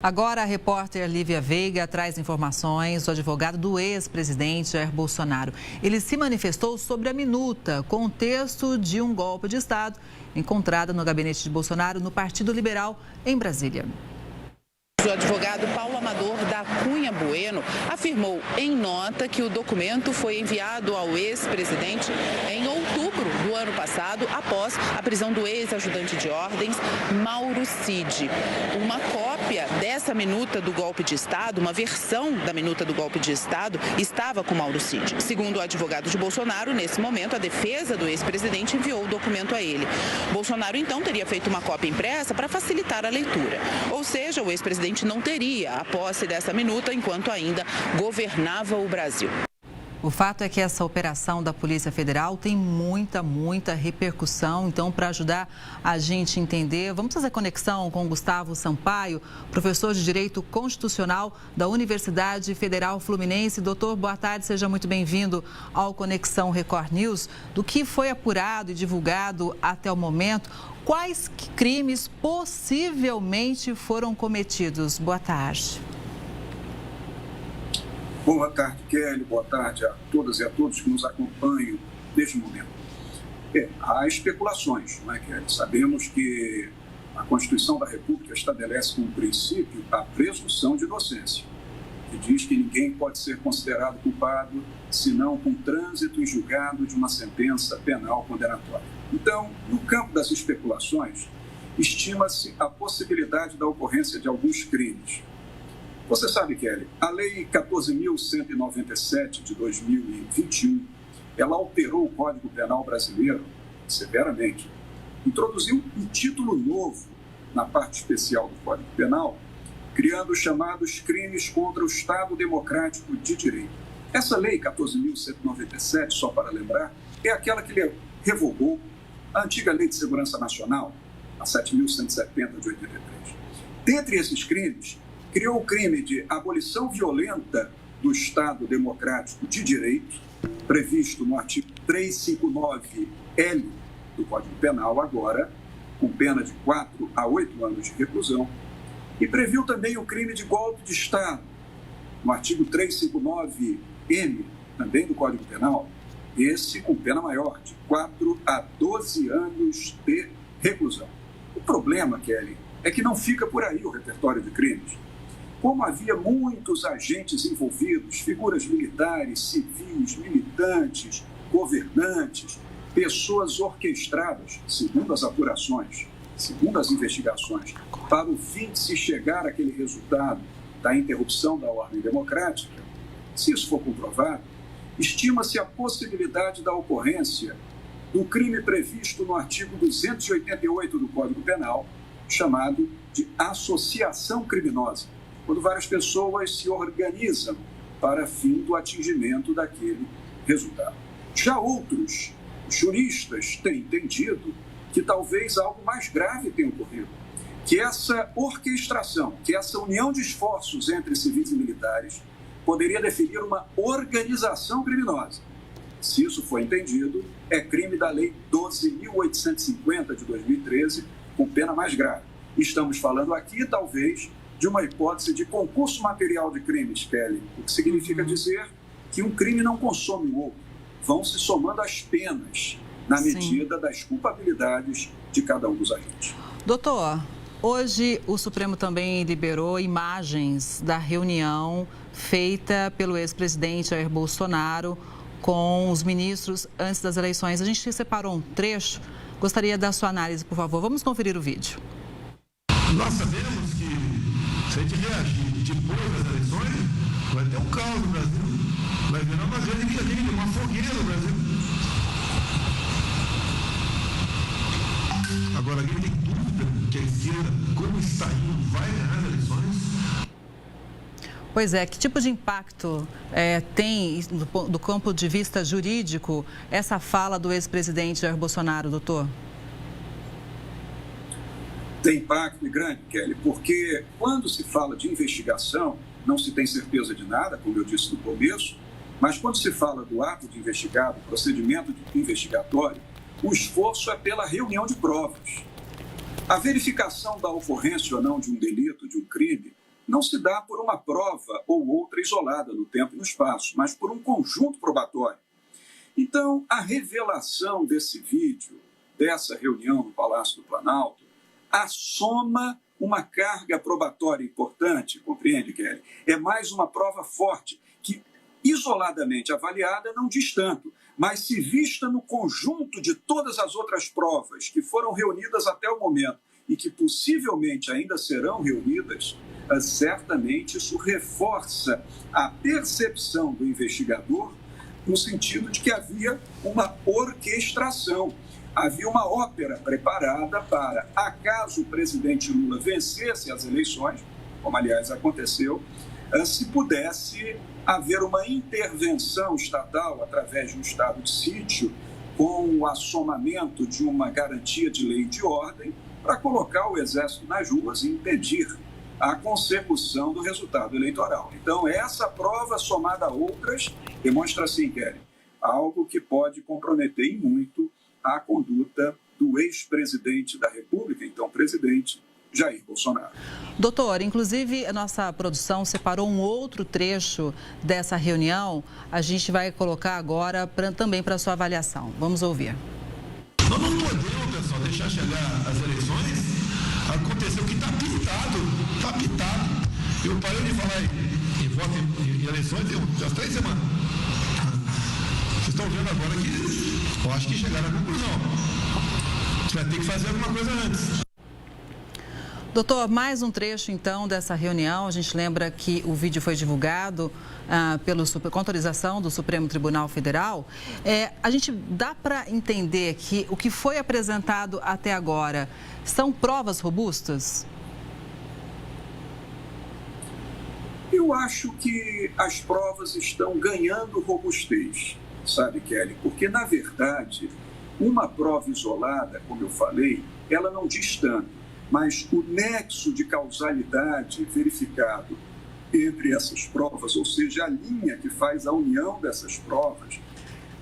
Agora, a repórter Lívia Veiga traz informações do advogado do ex-presidente Jair Bolsonaro. Ele se manifestou sobre a minuta com o texto de um golpe de Estado encontrada no gabinete de Bolsonaro no Partido Liberal, em Brasília. O advogado Paulo Amador da Cunha Bueno afirmou em nota que o documento foi enviado ao ex-presidente em outubro do ano passado, após a prisão do ex-ajudante de ordens, Mauro Cid. Uma cópia dessa minuta do golpe de Estado, uma versão da minuta do golpe de Estado, estava com Mauro Cid. Segundo o advogado de Bolsonaro, nesse momento, a defesa do ex-presidente enviou o documento a ele. Bolsonaro, então, teria feito uma cópia impressa para facilitar a leitura. Ou seja, o ex-presidente não teria a posse dessa minuta enquanto ainda governava o Brasil. O fato é que essa operação da Polícia Federal tem muita repercussão. Então, para ajudar a gente a entender, vamos fazer conexão com Gustavo Sampaio, professor de Direito Constitucional da Universidade Federal Fluminense. Doutor, boa tarde, seja muito bem-vindo ao Conexão Record News. Do que foi apurado e divulgado até o momento, quais crimes possivelmente foram cometidos? Boa tarde. Boa tarde, Kelly. Boa tarde a todas e a todos que nos acompanham neste momento. Há especulações, não é, Kelly? Sabemos que a Constituição da República estabelece como princípio a presunção de inocência, que diz que ninguém pode ser considerado culpado senão com trânsito em julgado de uma sentença penal condenatória. Então, no campo das especulações, estima-se a possibilidade da ocorrência de alguns crimes. Você sabe, Kelly, a Lei 14.197 de 2021, ela alterou o Código Penal brasileiro severamente. Introduziu um título novo na parte especial do Código Penal, criando os chamados crimes contra o Estado Democrático de Direito. Essa Lei 14.197, só para lembrar, é aquela que revogou a antiga Lei de Segurança Nacional, a 7.170 de 83. Dentre esses crimes, criou o crime de abolição violenta do Estado Democrático de Direito, previsto no artigo 359-L do Código Penal, agora com pena de 4 a 8 anos de reclusão, e previu também o crime de golpe de Estado, no artigo 359-M, também do Código Penal, esse com pena maior, de 4 a 12 anos de reclusão. O problema, Kelly, é que não fica por aí o repertório de crimes. Como havia muitos agentes envolvidos, figuras militares, civis, militantes, governantes, pessoas orquestradas, segundo as apurações, segundo as investigações, para o fim de se chegar àquele resultado da interrupção da ordem democrática, se isso for comprovado, estima-se a possibilidade da ocorrência do crime previsto no artigo 288 do Código Penal, chamado de associação criminosa, quando várias pessoas se organizam para fim do atingimento daquele resultado. Já outros juristas têm entendido que talvez algo mais grave tenha ocorrido, que essa orquestração, que essa união de esforços entre civis e militares poderia definir uma organização criminosa. Se isso for entendido, é crime da Lei 12.850 de 2013, com pena mais grave. Estamos falando aqui, talvez, de uma hipótese de concurso material de crimes, Kelly, o que significa dizer que um crime não consome o outro. Vão se somando as penas na medida das culpabilidades de cada um dos agentes. Doutor, hoje o Supremo também liberou imagens da reunião feita pelo ex-presidente Jair Bolsonaro com os ministros antes das eleições. A gente separou um trecho, gostaria da sua análise, por favor. Vamos conferir o vídeo. Nós sabemos que se a gente reagir depois das eleições, vai ter um caos no Brasil. Vai virar uma grande guerrilha, uma fogueira no Brasil. Agora, alguém tem dúvida que a esquerda, como está indo, vai ganhar as eleições? Pois é, que tipo de impacto tem, do campo de vista jurídico, essa fala do ex-presidente Jair Bolsonaro, doutor? Tem impacto grande, Kelly, porque quando se fala de investigação, não se tem certeza de nada, como eu disse no começo, mas quando se fala do ato de investigado, procedimento investigatório, o esforço é pela reunião de provas. A verificação da ocorrência ou não de um delito, de um crime, não se dá por uma prova ou outra isolada no tempo e no espaço, mas por um conjunto probatório. Então, a revelação desse vídeo, dessa reunião no Palácio do Planalto, assoma uma carga probatória importante, compreende, Kelly? É mais uma prova forte, que isoladamente avaliada não diz tanto, mas se vista no conjunto de todas as outras provas que foram reunidas até o momento e que possivelmente ainda serão reunidas, certamente isso reforça a percepção do investigador no sentido de que havia uma orquestração, havia uma ópera preparada para, acaso o presidente Lula vencesse as eleições, como aliás aconteceu, se pudesse haver uma intervenção estatal através de um estado de sítio com o assomamento de uma garantia de lei e de ordem para colocar o exército nas ruas e impedir a consecução do resultado eleitoral. Então, essa prova, somada a outras, demonstra, assim, Kelly, algo que pode comprometer em muito a conduta do ex-presidente da República, então presidente Jair Bolsonaro. Doutor, inclusive a nossa produção separou um outro trecho dessa reunião. A gente vai colocar agora também para a sua avaliação. Vamos ouvir. Nós não podemos, pessoal, deixar chegar as eleições. Aconteceu que está pintado. Eu parei de falar em voto em eleições tem umas 3 semanas. Vocês estão vendo agora que eu acho que chegaram à conclusão. A gente vai ter que fazer alguma coisa antes. Doutor, mais um trecho, então, dessa reunião. A gente lembra que o vídeo foi divulgado com autorização do Supremo Tribunal Federal. A gente dá para entender que o que foi apresentado até agora são provas robustas? Eu acho que as provas estão ganhando robustez, sabe, Kelly? Porque, na verdade, uma prova isolada, como eu falei, ela não diz tanto. Mas o nexo de causalidade verificado entre essas provas, ou seja, a linha que faz a união dessas provas,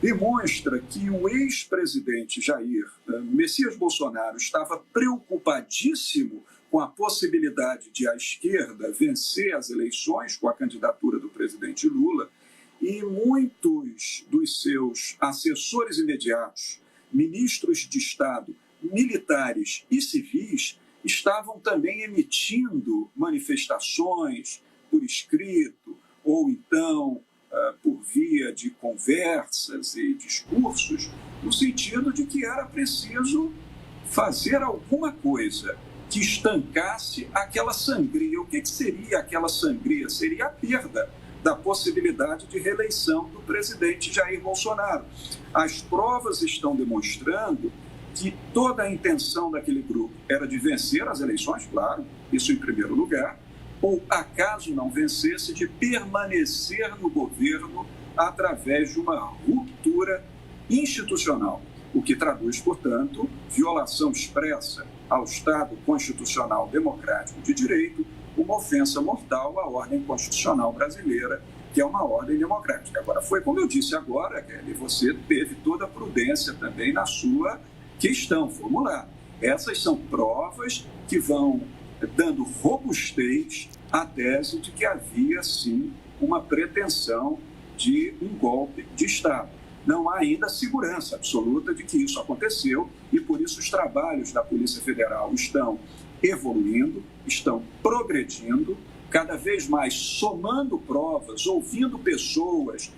demonstra que o ex-presidente Jair Messias Bolsonaro estava preocupadíssimo com a possibilidade de a esquerda vencer as eleições com a candidatura do presidente Lula, e muitos dos seus assessores imediatos, ministros de Estado, militares e civis, estavam também emitindo manifestações por escrito ou então por via de conversas e discursos, no sentido de que era preciso fazer alguma coisa que estancasse aquela sangria. O que seria aquela sangria? Seria a perda da possibilidade de reeleição do presidente Jair Bolsonaro. As provas estão demonstrando que toda a intenção daquele grupo era de vencer as eleições, claro, isso em primeiro lugar, ou, acaso não vencesse, de permanecer no governo através de uma ruptura institucional, o que traduz, portanto, violação expressa ao Estado constitucional democrático de direito, uma ofensa mortal à ordem constitucional brasileira, que é uma ordem democrática. Agora, foi como eu disse agora, Kelly, você teve toda a prudência também na sua questão formular. Essas são provas que vão dando robustez à tese de que havia, sim, uma pretensão de um golpe de Estado. Não há ainda segurança absoluta de que isso aconteceu e, por isso, os trabalhos da Polícia Federal estão evoluindo, estão progredindo, cada vez mais somando provas, ouvindo pessoas,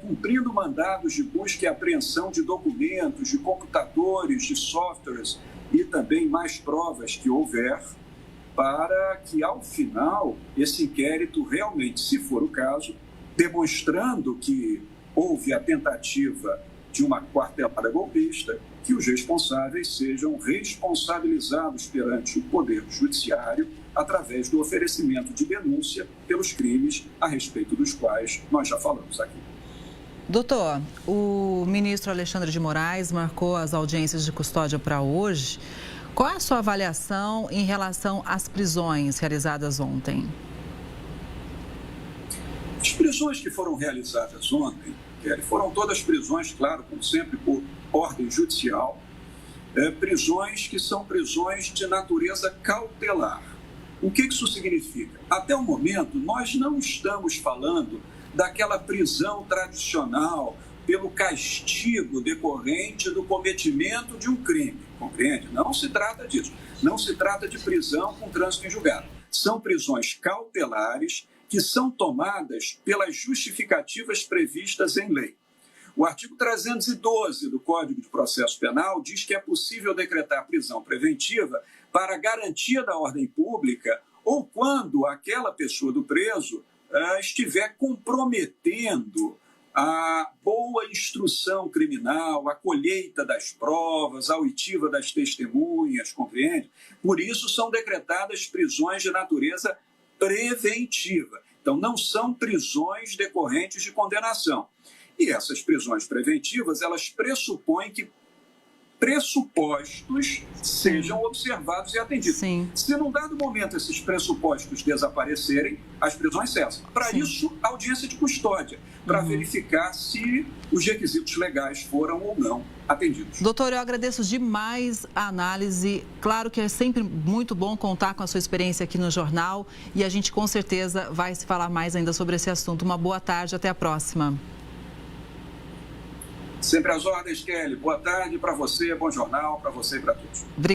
cumprindo mandados de busca e apreensão de documentos, de computadores, de softwares e também mais provas que houver, para que, ao final, esse inquérito realmente, se for o caso, demonstrando que houve a tentativa de uma quartelada golpista, que os responsáveis sejam responsabilizados perante o Poder Judiciário através do oferecimento de denúncia pelos crimes a respeito dos quais nós já falamos aqui. Doutor, o ministro Alexandre de Moraes marcou as audiências de custódia para hoje. Qual é a sua avaliação em relação às prisões realizadas ontem? As prisões que foram realizadas ontem, foram todas prisões, claro, como sempre, por ordem judicial, prisões que são prisões de natureza cautelar. O que isso significa? Até o momento, nós não estamos falando daquela prisão tradicional pelo castigo decorrente do cometimento de um crime, compreende? Não se trata disso. Não se trata de prisão com trânsito em julgado. São prisões cautelares que são tomadas pelas justificativas previstas em lei. O artigo 312 do Código de Processo Penal diz que é possível decretar prisão preventiva para a garantia da ordem pública ou quando aquela pessoa do preso estiver comprometendo a boa instrução criminal, a colheita das provas, a oitiva das testemunhas, compreende? Por isso são decretadas prisões de natureza preventiva. Então, não são prisões decorrentes de condenação. E essas prisões preventivas, elas pressupõem que pressupostos sejam observados e atendidos. Sim. Se num dado momento esses pressupostos desaparecerem, as prisões cessam. Para isso, audiência de custódia, para verificar se os requisitos legais foram ou não atendidos. Doutor, eu agradeço demais a análise. Claro que é sempre muito bom contar com a sua experiência aqui no jornal e a gente com certeza vai se falar mais ainda sobre esse assunto. Uma boa tarde, até a próxima. Sempre às ordens, Kelly. Boa tarde para você, bom jornal para você e para todos.